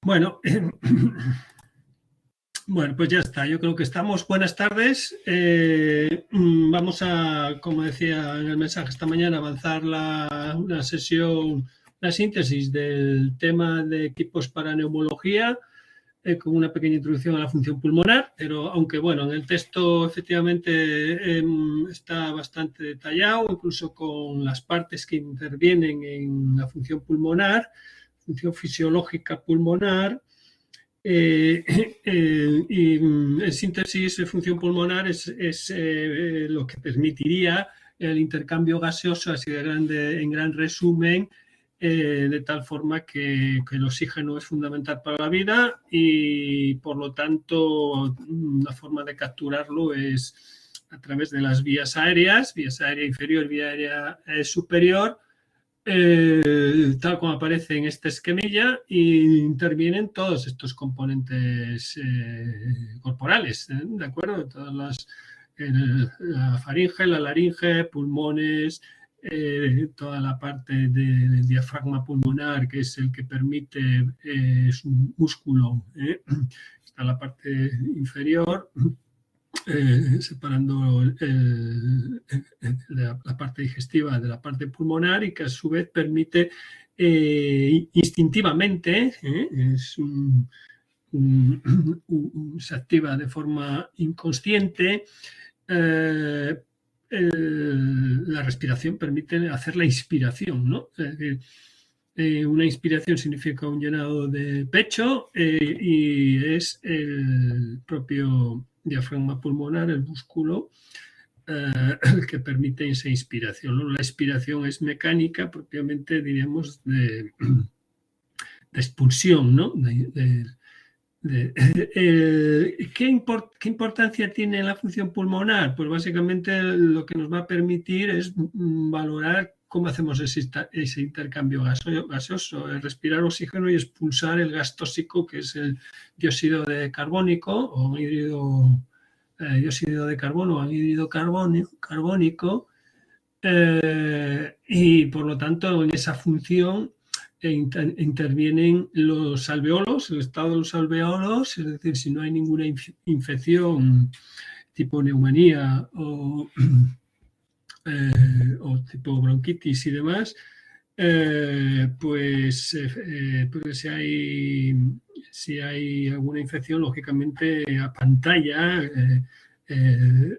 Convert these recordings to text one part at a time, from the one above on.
Bueno, bueno, pues ya está. Yo creo que estamos. Buenas tardes. Vamos a, como decía en el mensaje esta mañana, avanzar una sesión, una síntesis del tema de equipos para neumología, con una pequeña introducción a la función pulmonar, pero aunque bueno, en el texto efectivamente está bastante detallado, incluso con las partes que intervienen en la función pulmonar, función fisiológica pulmonar. Y en síntesis, función pulmonar es lo que permitiría el intercambio gaseoso, así en gran resumen, de tal forma que el oxígeno es fundamental para la vida y, por lo tanto, la forma de capturarlo es a través de las vías aérea inferior, vía aérea superior, tal como aparece en esta esquemilla, y intervienen todos estos componentes corporales, ¿de acuerdo? Todas la faringe, la laringe, pulmones, toda la parte del diafragma pulmonar, que es el que permite su músculo, está la parte inferior, separando la parte digestiva de la parte pulmonar, y que a su vez permite instintivamente, se activa de forma inconsciente. La respiración permite hacer la inspiración, ¿no? Es decir, una inspiración significa un llenado de pecho, y es el propio diafragma pulmonar, el músculo, el que permite esa inspiración, ¿no? La expiración es mecánica, propiamente, diríamos, de expulsión, ¿no? ¿Qué importancia tiene la función pulmonar? Pues básicamente lo que nos va a permitir es valorar cómo hacemos ese intercambio gaseoso, respirar oxígeno y expulsar el gas tóxico, que es el dióxido de carbónico o dióxido de carbono o anhídrido carbónico, y por lo tanto en esa función intervienen los alveolos, el estado de los alveolos, es decir, si no hay ninguna infección tipo neumonía o tipo bronquitis y demás, pues si hay alguna infección, lógicamente apantalla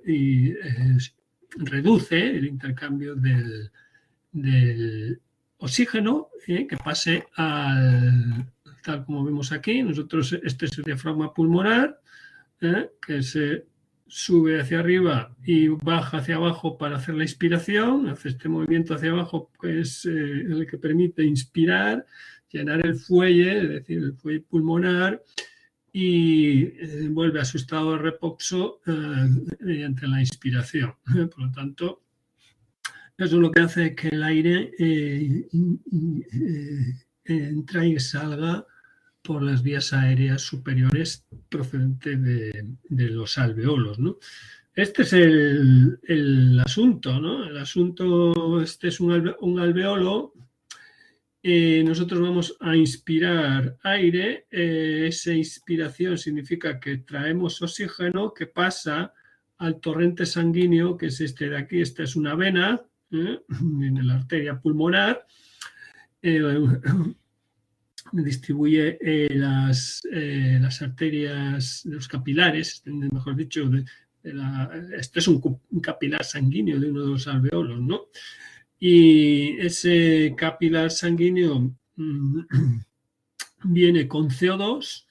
y reduce el intercambio del oxígeno, que pase tal como vemos aquí. Nosotros, este es el diafragma pulmonar, que se sube hacia arriba y baja hacia abajo para hacer la inspiración, hace este movimiento hacia abajo, que es el que permite inspirar, llenar el fuelle, es decir, el fuelle pulmonar, y vuelve a su estado de reposo mediante la inspiración. Por lo tanto, eso es lo que hace que el aire entra y salga por las vías aéreas superiores procedente de los alveolos, ¿no? Este es el asunto, ¿no? El asunto, este es un alveolo. Nosotros vamos a inspirar aire. Esa inspiración significa que traemos oxígeno que pasa al torrente sanguíneo, que es este de aquí. Esta es una vena, en la arteria pulmonar. Distribuye las arterias, los capilares, mejor dicho, este es un capilar sanguíneo de uno de los alveolos, ¿no? Y ese capilar sanguíneo viene con CO2,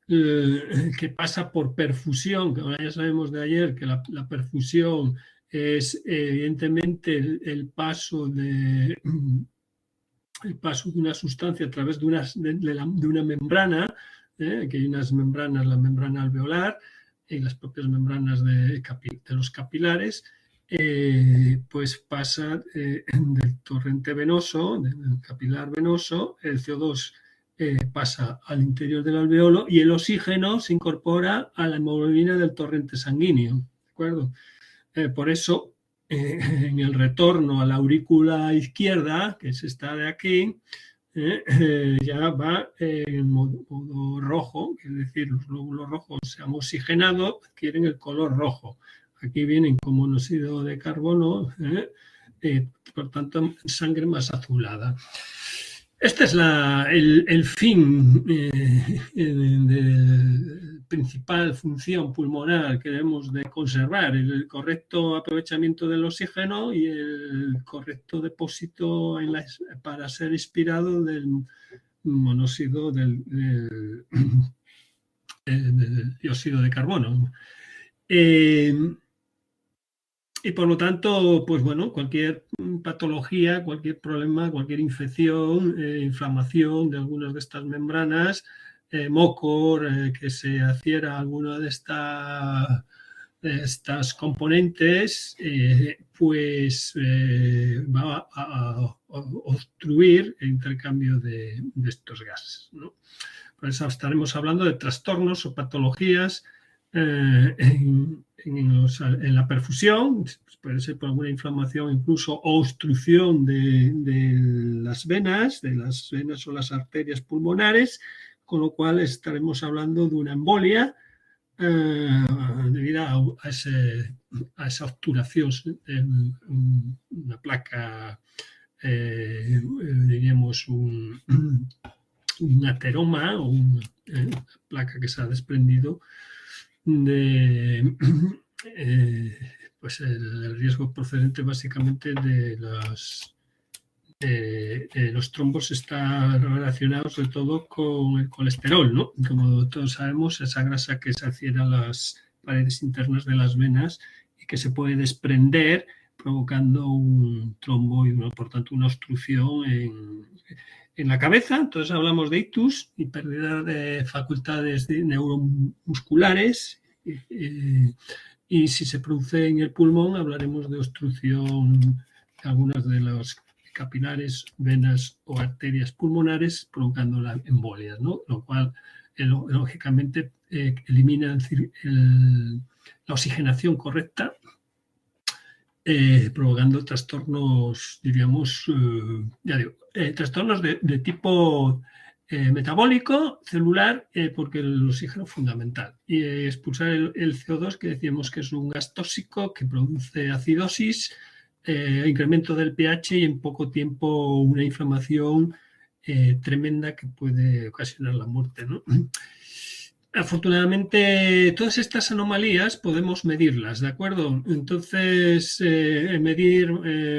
que pasa por perfusión, que ahora ya sabemos de ayer que la perfusión es evidentemente el paso de una sustancia a través de una membrana, que hay unas membranas, la membrana alveolar y las propias membranas de los capilares, pues pasa del torrente venoso, del capilar venoso, el CO2 pasa al interior del alveolo y el oxígeno se incorpora a la hemoglobina del torrente sanguíneo, ¿de acuerdo? Por eso, en el retorno a la aurícula izquierda, que es esta de aquí, ya va en modo rojo, es decir, los glóbulos rojos se han oxigenado, adquieren el color rojo. Aquí vienen con monóxido de carbono, por tanto, sangre más azulada. Este es el fin de principal función pulmonar que debemos de conservar, el correcto aprovechamiento del oxígeno y el correcto depósito para ser expirado del monóxido del dióxido de carbono. Y por lo tanto, pues bueno, cualquier patología, cualquier problema, cualquier infección, inflamación de algunas de estas membranas, moco, que se adhiera a alguna de estas componentes, pues va a obstruir el intercambio de estos gases, ¿no? Por eso estaremos hablando de trastornos o patologías en la perfusión, puede ser por alguna inflamación incluso o obstrucción de las venas o las arterias pulmonares, con lo cual estaremos hablando de una embolia debido a esa obturación en una placa, diríamos un ateroma o una placa que se ha desprendido de pues el riesgo procedente básicamente de los trombos está relacionado sobre todo con el colesterol, ¿no? Como todos sabemos, esa grasa que se adhiere a las paredes internas de las venas y que se puede desprender provocando un trombo y por tanto una obstrucción en la cabeza. Entonces hablamos de ictus y pérdida de facultades neuromusculares, y si se produce en el pulmón hablaremos de obstrucción de algunas de los capilares, venas o arterias pulmonares provocando las embolias, ¿no? Lo cual lógicamente elimina la oxigenación correcta, provocando trastornos, diríamos, trastornos de tipo metabólico, celular, porque el oxígeno es fundamental. Y expulsar el CO2, que decíamos que es un gas tóxico que produce acidosis, incremento del pH y en poco tiempo una inflamación tremenda que puede ocasionar la muerte, ¿no? Afortunadamente, todas estas anomalías podemos medirlas, ¿de acuerdo? Entonces,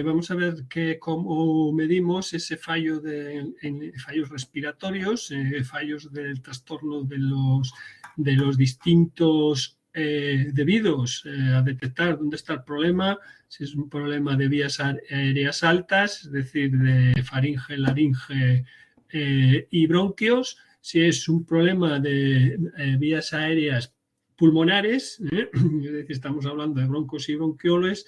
vamos a ver cómo medimos ese fallo en fallos respiratorios, fallos del trastorno de los distintos debidos a detectar dónde está el problema, si es un problema de vías aéreas altas, es decir, de faringe, laringe y bronquios. Si es un problema de vías aéreas pulmonares, es decir, estamos hablando de broncos y bronquiolos,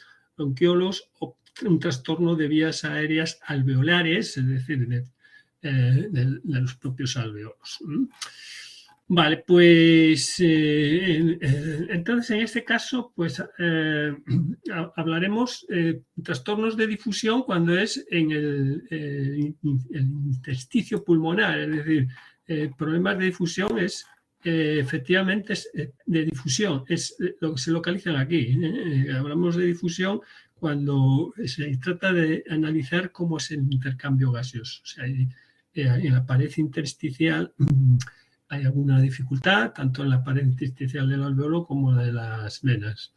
o un trastorno de vías aéreas alveolares, es decir, de los propios alveolos. Vale, pues entonces en este caso pues hablaremos trastornos de difusión cuando es en el intersticio pulmonar, es decir, problemas de difusión es efectivamente de difusión, es lo que se localizan aquí. Hablamos de difusión cuando se trata de analizar cómo es el intercambio gaseoso. O sea, en la pared intersticial hay alguna dificultad, tanto en la pared intersticial del alveolo como la de las venas.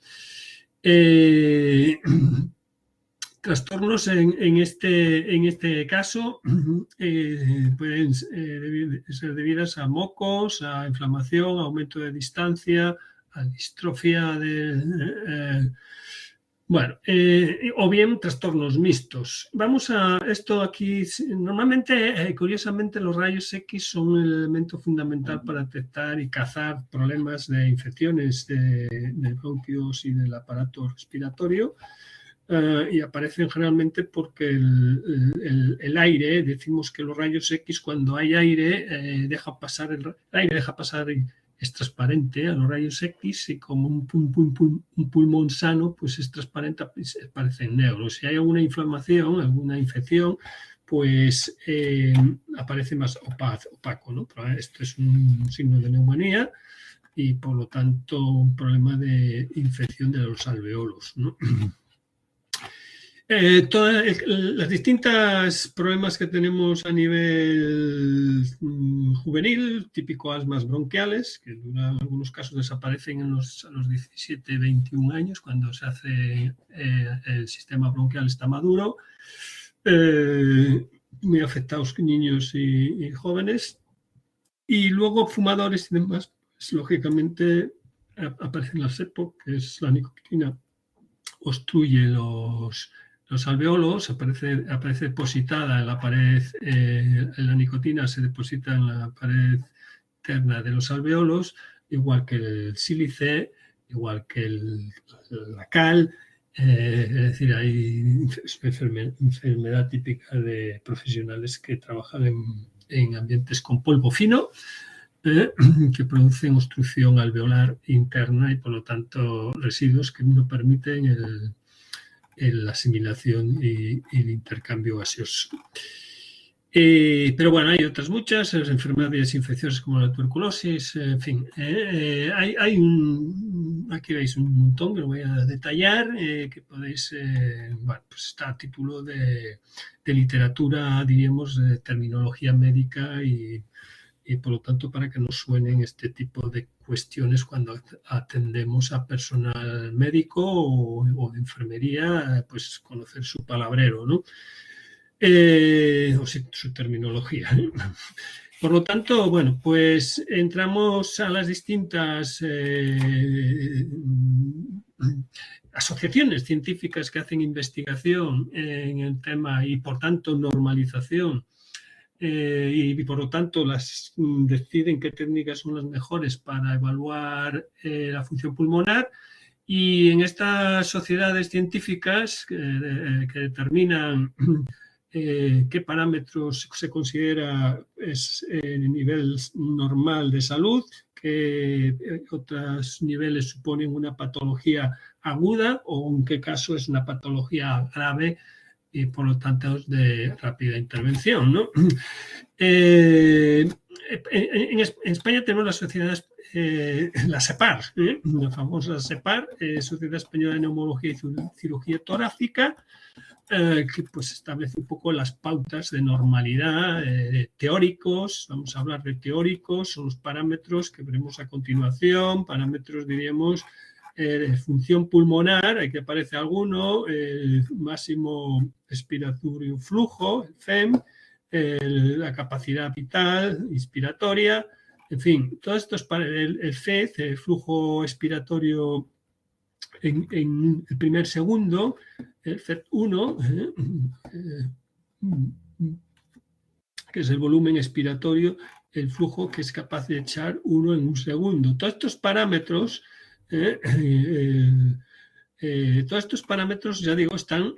Trastornos en este caso pueden ser debidas a mocos, a inflamación, a aumento de distancia, a distrofia o bien trastornos mixtos. Vamos a esto aquí. Normalmente, curiosamente, los rayos X son el elemento fundamental para detectar y cazar problemas de infecciones de bronquios y del aparato respiratorio. Y aparecen generalmente porque el aire, decimos que los rayos X, cuando hay aire, el aire deja pasar, es transparente a los rayos X, y como un pulmón sano, pues es transparente, aparecen negros. Si hay alguna inflamación, alguna infección, pues aparece más opaco, ¿no? Pero esto es un signo de neumonía y, por lo tanto, un problema de infección de los alveolos, ¿no? Todas las distintas problemas que tenemos a nivel juvenil, típico asmas bronquiales, que en algunos casos desaparecen a los 17, 21 años, cuando se hace el sistema bronquial está maduro, muy afectados niños y jóvenes, y luego fumadores y demás, pues, lógicamente aparecen las EPOC, que es la nicotina, obstruye los alveolos, aparece depositada en la pared, la nicotina se deposita en la pared interna de los alveolos, igual que el sílice, igual que la cal, es decir, hay enfermedad típica de profesionales que trabajan en ambientes con polvo fino, que producen obstrucción alveolar interna y, por lo tanto, residuos que no permiten la asimilación y el intercambio gaseoso. Pero bueno, hay otras muchas, enfermedades infecciosas como la tuberculosis, en fin. Aquí veis un montón que lo voy a detallar, que podéis, bueno, pues está a título de literatura, diríamos, de terminología médica y por lo tanto, para que nos suenen este tipo de cuestiones cuando atendemos a personal médico o de enfermería, pues conocer su palabrero, ¿no? O su terminología. Por lo tanto, bueno, pues entramos a las distintas asociaciones científicas que hacen investigación en el tema y, por tanto, normalización. Y por lo tanto deciden qué técnicas son las mejores para evaluar la función pulmonar, y en estas sociedades científicas que determinan qué parámetros se considera el nivel normal de salud, qué otros niveles suponen una patología aguda o en qué caso es una patología grave y, por lo tanto, de rápida intervención, ¿no? En España tenemos las sociedades, la SEPAR, la famosa SEPAR, Sociedad Española de Neumología y Cirugía Torácica, que pues establece un poco las pautas de normalidad teóricos. Vamos a hablar de teóricos, son los parámetros que veremos a continuación, parámetros, diríamos, de función pulmonar, aquí aparece alguno, el máximo expiratorio flujo, el FEM, la capacidad vital, inspiratoria, en fin, todo esto es para el FED, el flujo expiratorio en el primer segundo, el FED1, que es el volumen expiratorio, el flujo que es capaz de echar uno en un segundo. Todos estos parámetros, ya digo, están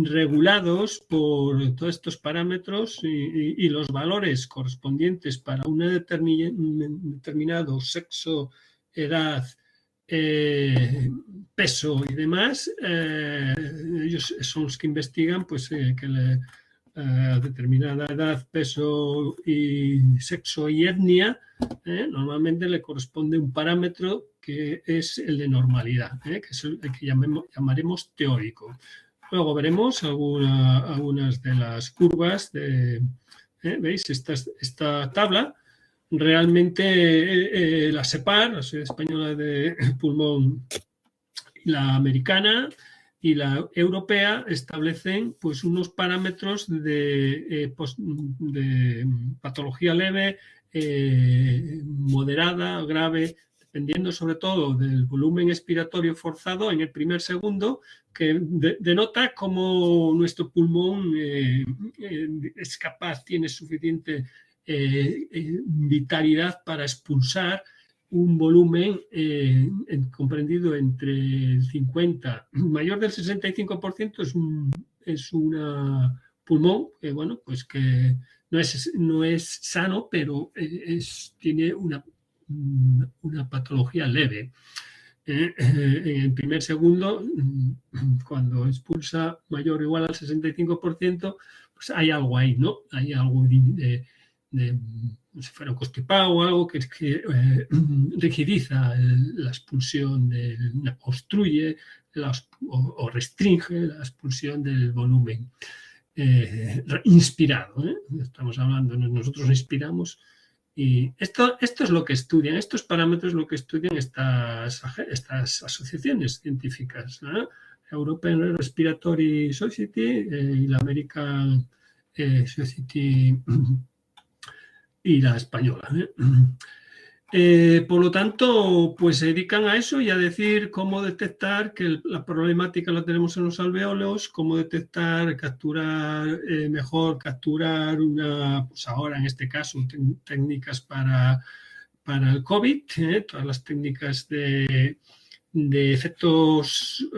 regulados por todos estos parámetros y los valores correspondientes para un determinado sexo, edad, peso y demás, ellos son los que investigan pues, que determinada edad, peso y sexo y etnia, normalmente le corresponde un parámetro que es el de normalidad, que es el que llamaremos teórico. Luego veremos algunas de las curvas ¿veis? Esta tabla. Realmente la SEPAR, la Sociedad Española de Pulmón, la americana y la europea establecen pues unos parámetros de patología leve, moderada, grave, dependiendo sobre todo del volumen expiratorio forzado en el primer segundo, que denota cómo nuestro pulmón es capaz, tiene suficiente vitalidad para expulsar un volumen comprendido entre el 50, mayor del 65% es un pulmón que, bueno, pues que no es sano, pero tiene una patología leve. En el primer segundo, cuando expulsa mayor o igual al 65%, pues hay algo ahí, ¿no? Hay algo de si fuera un constipado o algo que rigidiza la expulsión, obstruye o restringe la expulsión del volumen inspirado. Estamos hablando, nosotros inspiramos y esto es lo que estudian, estos parámetros lo que estudian estas asociaciones científicas, ¿no? European Respiratory Society y la American Society y la española. Por lo tanto, pues se dedican a eso y a decir cómo detectar que la problemática la tenemos en los alvéolos, cómo detectar, mejor capturar pues ahora en este caso, técnicas para el COVID, todas las técnicas de efectos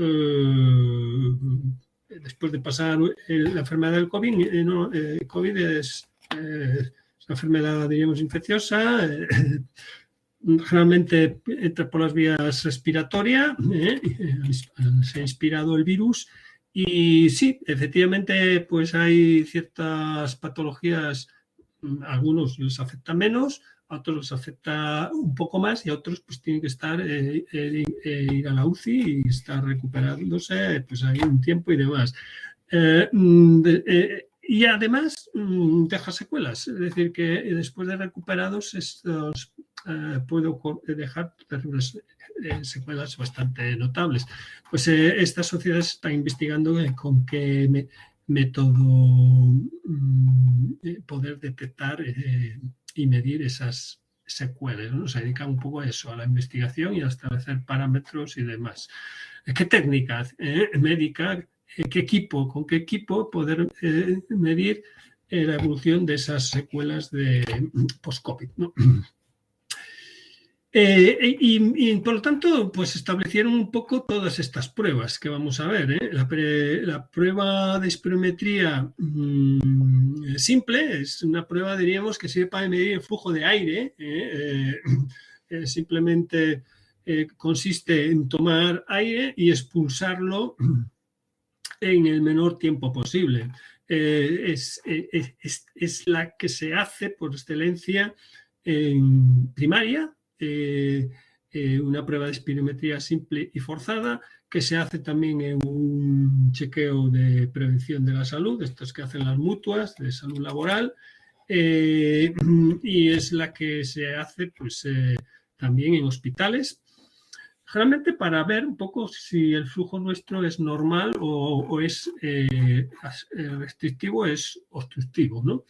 después de pasar la enfermedad del COVID. COVID es una enfermedad, diríamos, infecciosa. Generalmente entra por las vías respiratorias, se ha inspirado el virus y sí, efectivamente pues hay ciertas patologías, algunos les afecta menos, a otros les afecta un poco más y a otros pues tienen que estar ir a la UCI y estar recuperándose pues ahí un tiempo y demás. Y además deja secuelas, es decir, que después de recuperados estos puede dejar secuelas bastante notables. Pues esta sociedad está investigando con qué método poder detectar y medir esas secuelas, ¿no? Se dedica un poco a eso, a la investigación y a establecer parámetros y demás. ¿Qué técnica médica? ¿Con qué equipo poder medir la evolución de esas secuelas de post-COVID, ¿no? Y por lo tanto, pues establecieron un poco todas estas pruebas que vamos a ver. La prueba de espirometría simple es una prueba, diríamos, que sirve para medir el flujo de aire. Simplemente consiste en tomar aire y expulsarlo en el menor tiempo posible. Es la que se hace por excelencia en primaria, una prueba de espirometría simple y forzada, que se hace también en un chequeo de prevención de la salud, estos que hacen las mutuas de salud laboral, y es la que se hace pues, también en hospitales, generalmente para ver un poco si el flujo nuestro es normal o es restrictivo, es obstructivo, ¿no?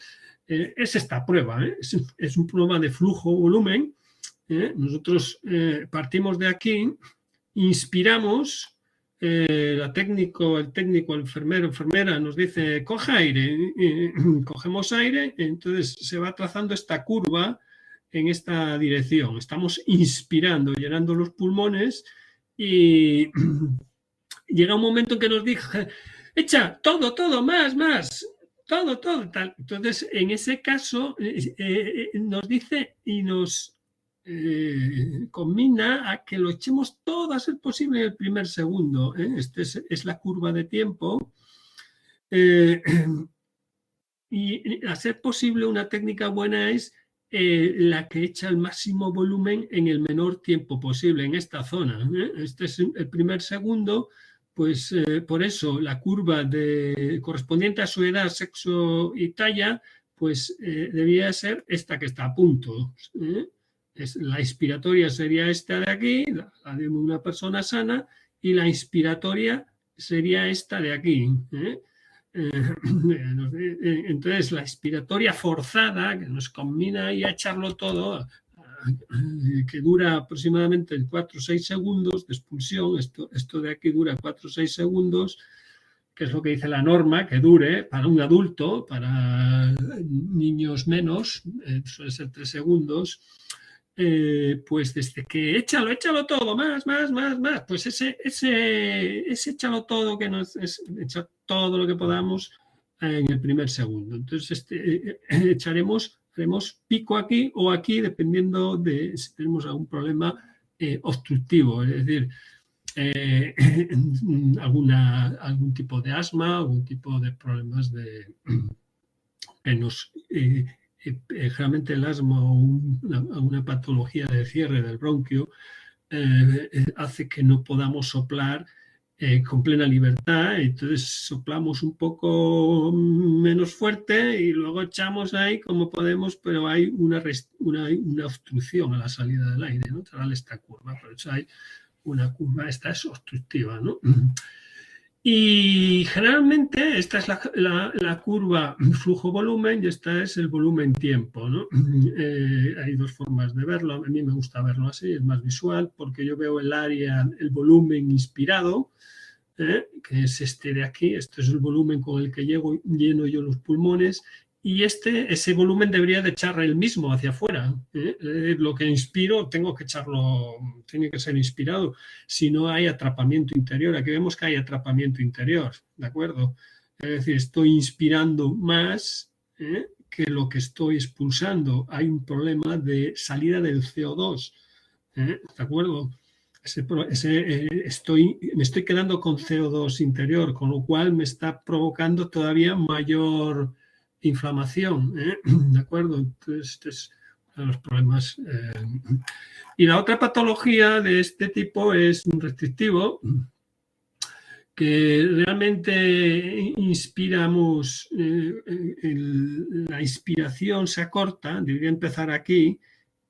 Es esta prueba, es una prueba de flujo-volumen. Nosotros partimos de aquí, inspiramos, el técnico, el enfermero, enfermera nos dice, coge aire, cogemos aire, entonces se va trazando esta curva en esta dirección. Estamos inspirando, llenando los pulmones y llega un momento en que nos dice, echa todo, más, todo, tal. Entonces, en ese caso, nos dice y nos combina a que lo echemos todo a ser posible en el primer segundo. Esta es la curva de tiempo. Y a ser posible, una técnica buena es la que echa el máximo volumen en el menor tiempo posible en esta zona. Este es el primer segundo, pues por eso la curva correspondiente a su edad, sexo y talla, pues debía ser esta que está a punto. La inspiratoria sería esta de aquí, la de una persona sana, y la inspiratoria sería esta de aquí. Entonces la inspiratoria forzada, que nos combina ahí a echarlo todo, que dura aproximadamente 4 o 6 segundos de expulsión, esto de aquí dura 4 o 6 segundos, que es lo que dice la norma, que dure para un adulto, para niños menos, suele ser 3 segundos, pues desde que échalo todo, más, pues ese échalo todo, que nos echa todo lo que podamos en el primer segundo. Entonces haremos pico aquí o aquí, dependiendo de si tenemos algún problema obstructivo, es decir, algún tipo de asma, algún tipo de problemas que nos... generalmente el asma o una patología de cierre del bronquio hace que no podamos soplar con plena libertad, entonces soplamos un poco menos fuerte y luego echamos ahí como podemos, pero hay una obstrucción a la salida del aire, ¿no? Tal esta curva, por eso hay una curva, esta es obstructiva, ¿no? Y generalmente esta es la curva flujo-volumen y esta es el volumen-tiempo, ¿no? Hay dos formas de verlo, a mí me gusta verlo así, es más visual, porque yo veo el área, el volumen inspirado, que es este de aquí, este es el volumen con el que lleno yo los pulmones, y ese volumen debería de echar el mismo hacia afuera. Lo que inspiro tengo que echarlo, tiene que ser inspirado, si no hay atrapamiento interior. Aquí vemos que hay atrapamiento interior, ¿de acuerdo? Es decir, estoy inspirando más que lo que estoy expulsando. Hay un problema de salida del CO2, ¿de acuerdo? Me estoy quedando con CO2 interior, con lo cual me está provocando todavía mayor inflamación, ¿de acuerdo? Entonces, este es uno de los problemas. Y la otra patología de este tipo es un restrictivo, que realmente inspiramos, la inspiración se acorta, debería empezar aquí,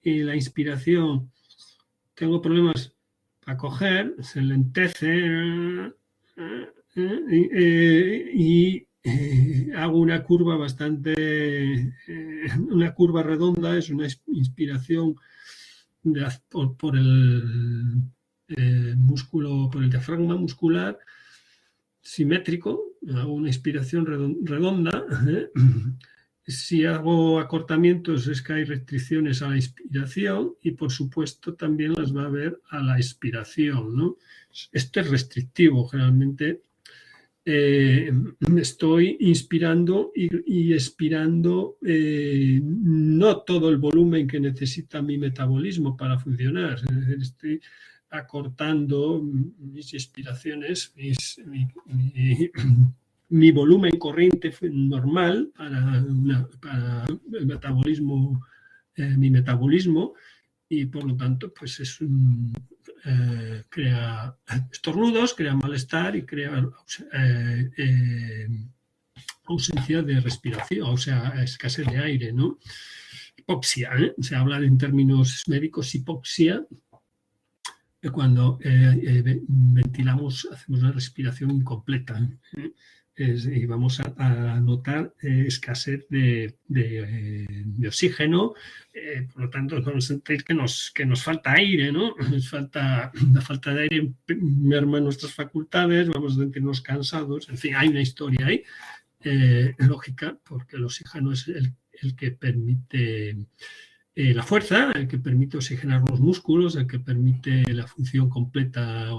y la inspiración, tengo problemas para coger, se lentece y hago una curva una curva redonda, es una inspiración por el músculo, por el diafragma muscular simétrico, hago una inspiración redonda. Si hago acortamientos es que hay restricciones a la inspiración y por supuesto también las va a haber a la expiración, ¿no? Esto es restrictivo, generalmente estoy inspirando y expirando no todo el volumen que necesita mi metabolismo para funcionar, es decir, estoy acortando mis expiraciones, mi volumen corriente normal para el metabolismo, mi metabolismo, y por lo tanto pues crea estornudos, crea malestar y crea ausencia de respiración, o sea, escasez de aire, ¿no? Hipoxia, se habla en términos médicos hipoxia, cuando ventilamos, hacemos una respiración incompleta. Y vamos a notar escasez de oxígeno, por lo tanto vamos a sentir que nos falta aire, ¿no? La falta de aire merma nuestras facultades, vamos a sentirnos cansados, en fin, hay una historia ahí lógica, porque el oxígeno es el que permite la fuerza, el que permite oxigenar los músculos, el que permite la función completa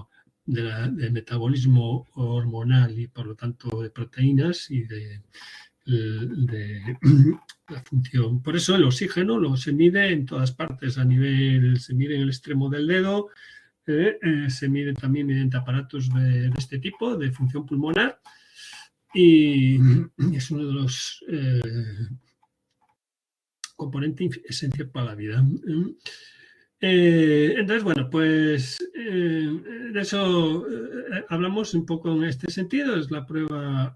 de metabolismo hormonal y por lo tanto de proteínas y de la función. Por eso el oxígeno se mide en todas partes, se mide en el extremo del dedo, se mide también mediante aparatos de este tipo, de función pulmonar, y es uno de los componentes esenciales para la vida. Entonces, bueno, pues de eso hablamos un poco en este sentido, es la prueba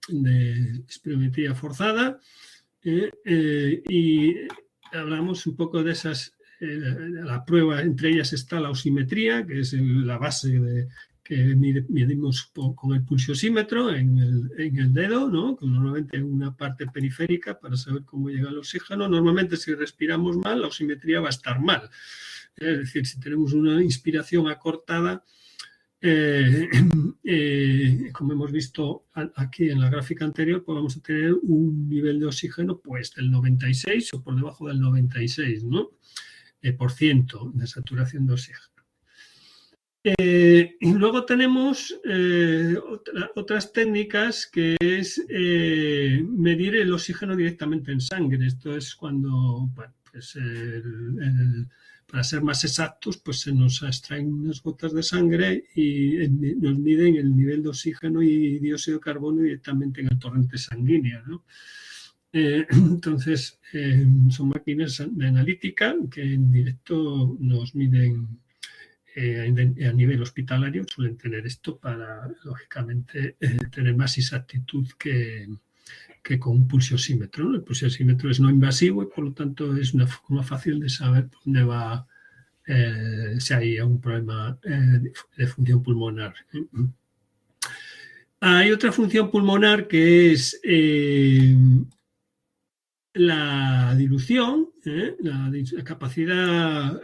de espirometría forzada y hablamos un poco de esas, la prueba, entre ellas está la osimetría, que es la base que medimos con el pulsiosímetro en el dedo, ¿no? Con normalmente una parte periférica para saber cómo llega el oxígeno. Normalmente si respiramos mal, la osimetría va a estar mal. Es decir, si tenemos una inspiración acortada, como hemos visto aquí en la gráfica anterior, pues vamos a tener un nivel de oxígeno pues del 96 o por debajo del 96, ¿no? Por ciento de saturación de oxígeno. Y luego tenemos otras técnicas que es medir el oxígeno directamente en sangre. Esto es cuando, bueno, pues para ser más exactos, pues se nos extraen unas gotas de sangre y nos miden el nivel de oxígeno y dióxido de carbono directamente en el torrente sanguíneo, ¿no? Entonces, son máquinas de analítica que en directo nos miden a nivel hospitalario, suelen tener esto para, lógicamente, tener más exactitud que con un pulsiosímetro, ¿no? El pulsiosímetro es no invasivo y por lo tanto es una forma fácil de saber dónde va, si hay algún problema de función pulmonar. Hay otra función pulmonar que es la dilución, la capacidad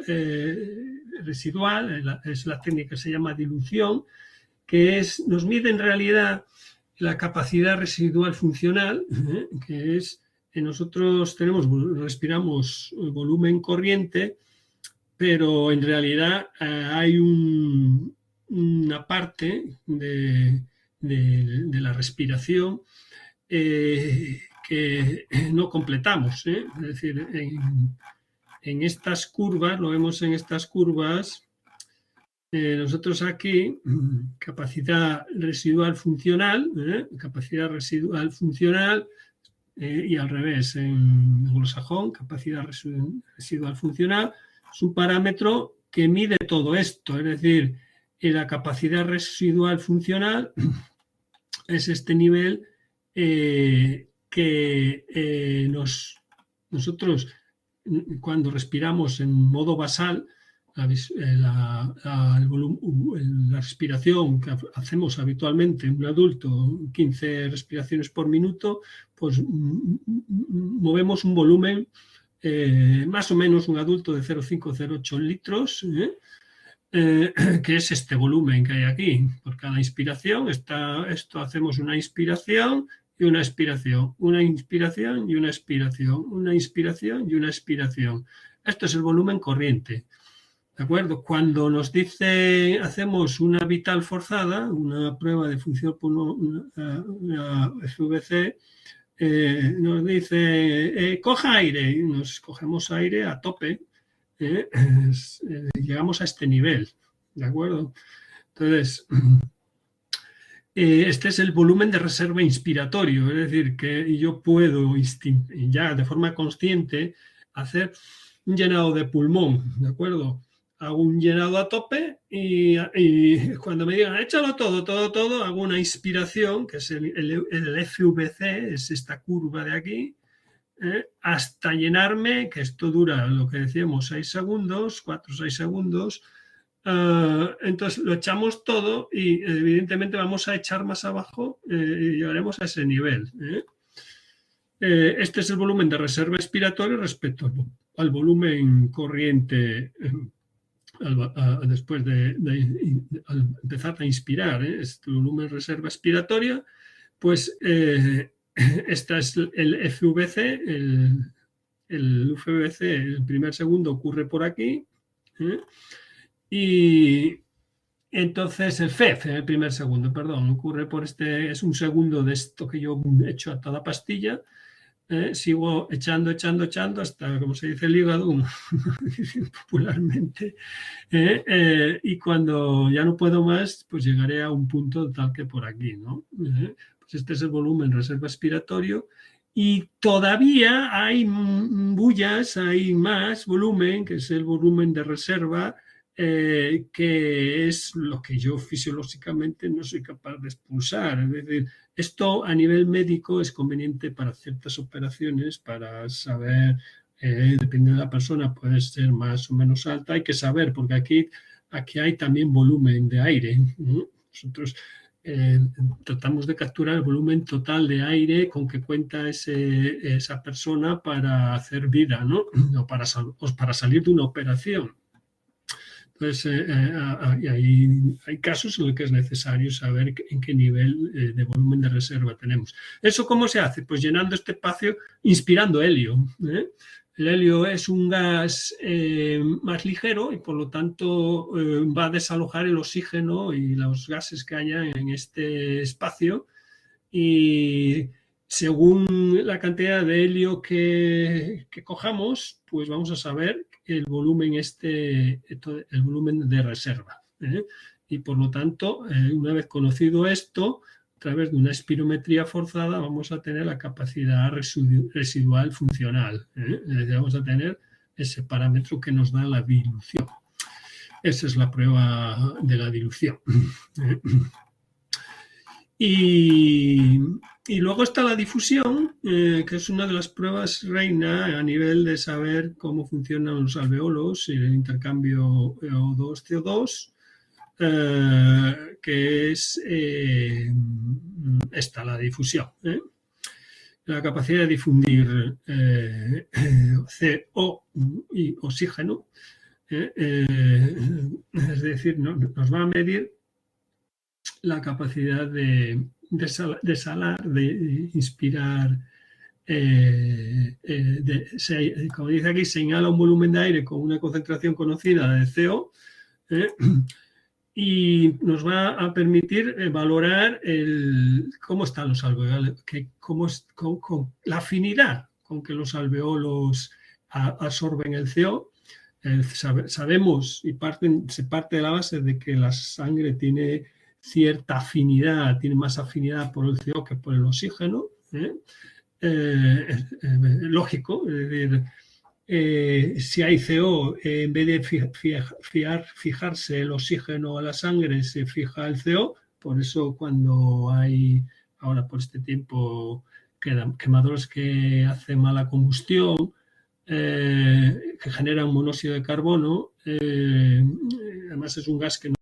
residual, es la técnica que se llama dilución, que nos mide en realidad la capacidad residual funcional, que es que nosotros respiramos volumen corriente, pero en realidad hay una parte de la respiración que no completamos. Es decir, en estas curvas, lo vemos en estas curvas, nosotros aquí, capacidad residual funcional, y al revés, en anglosajón, capacidad residual funcional, es un parámetro que mide todo esto, es decir, la capacidad residual funcional es este nivel que nosotros, cuando respiramos en modo basal, la respiración que hacemos habitualmente en un adulto, 15 respiraciones por minuto, pues movemos un volumen, más o menos un adulto de 0,5-0,8 litros, que es este volumen que hay aquí. Por cada inspiración, hacemos una inspiración y una expiración, una inspiración y una expiración, una inspiración y una expiración. Esto es el volumen corriente. ¿De acuerdo? Cuando nos dice, hacemos una vital forzada, una prueba de función pulmonar, una FVC, nos dice, coja aire, y nos cogemos aire a tope, llegamos a este nivel, ¿de acuerdo? Entonces, este es el volumen de reserva inspiratorio, es decir, que yo puedo ya de forma consciente hacer un llenado de pulmón, ¿de acuerdo? Hago un llenado a tope y cuando me digan échalo todo, hago una inspiración, que es el FVC, es esta curva de aquí, hasta llenarme, que esto dura lo que decíamos 6 segundos, 4 o 6 segundos. Entonces lo echamos todo y evidentemente vamos a echar más abajo y llegaremos a ese nivel. Este es el volumen de reserva expiratoria respecto al volumen corriente después al empezar a inspirar. Este volumen de reserva expiratoria, pues esta es el FVC, el UFVC, el primer segundo ocurre por aquí, y entonces el FEF, el primer segundo, perdón, ocurre por es un segundo de esto que yo he hecho a toda pastilla, sigo echando hasta, como se dice, el hígado, popularmente, y cuando ya no puedo más, pues llegaré a un punto tal que por aquí, ¿no? Pues este es el volumen reserva expiratorio y todavía hay bullas, hay más volumen, que es el volumen de reserva, que es lo que yo fisiológicamente no soy capaz de expulsar. Es decir, esto a nivel médico es conveniente para ciertas operaciones, para saber, dependiendo de la persona, puede ser más o menos alta. Hay que saber, porque aquí hay también volumen de aire, ¿no? Nosotros tratamos de capturar el volumen total de aire con que cuenta esa persona para hacer vida, ¿no? O para salir de una operación. Entonces, hay casos en los que es necesario saber en qué nivel de volumen de reserva tenemos. ¿Eso cómo se hace? Pues llenando este espacio, inspirando helio. El helio es un gas más ligero y por lo tanto va a desalojar el oxígeno y los gases que haya en este espacio y según la cantidad de helio que cojamos, pues vamos a saber el volumen el volumen de reserva. Y por lo tanto, una vez conocido esto, a través de una espirometría forzada vamos a tener la capacidad residual funcional. Es decir, vamos a tener ese parámetro que nos da la dilución. Esa es la prueba de la dilución. Y luego está la difusión, que es una de las pruebas reina a nivel de saber cómo funcionan los alveolos y el intercambio O2-CO2, que es esta, la difusión. La capacidad de difundir CO y oxígeno, es decir, nos va a medir la capacidad de salar, de inspirar, como dice aquí, se inhala un volumen de aire con una concentración conocida de CO, y nos va a permitir valorar cómo están los alveolos, la afinidad con que los alveolos absorben el CO. Sabemos y se parte de la base de que la sangre tiene cierta afinidad, tiene más afinidad por el CO que por el oxígeno. Lógico, es decir, si hay CO, en vez de fijarse el oxígeno a la sangre, se fija el CO. Por eso cuando hay, ahora por este tiempo, quemadores que hacen mala combustión, que generan monóxido de carbono, además es un gas que no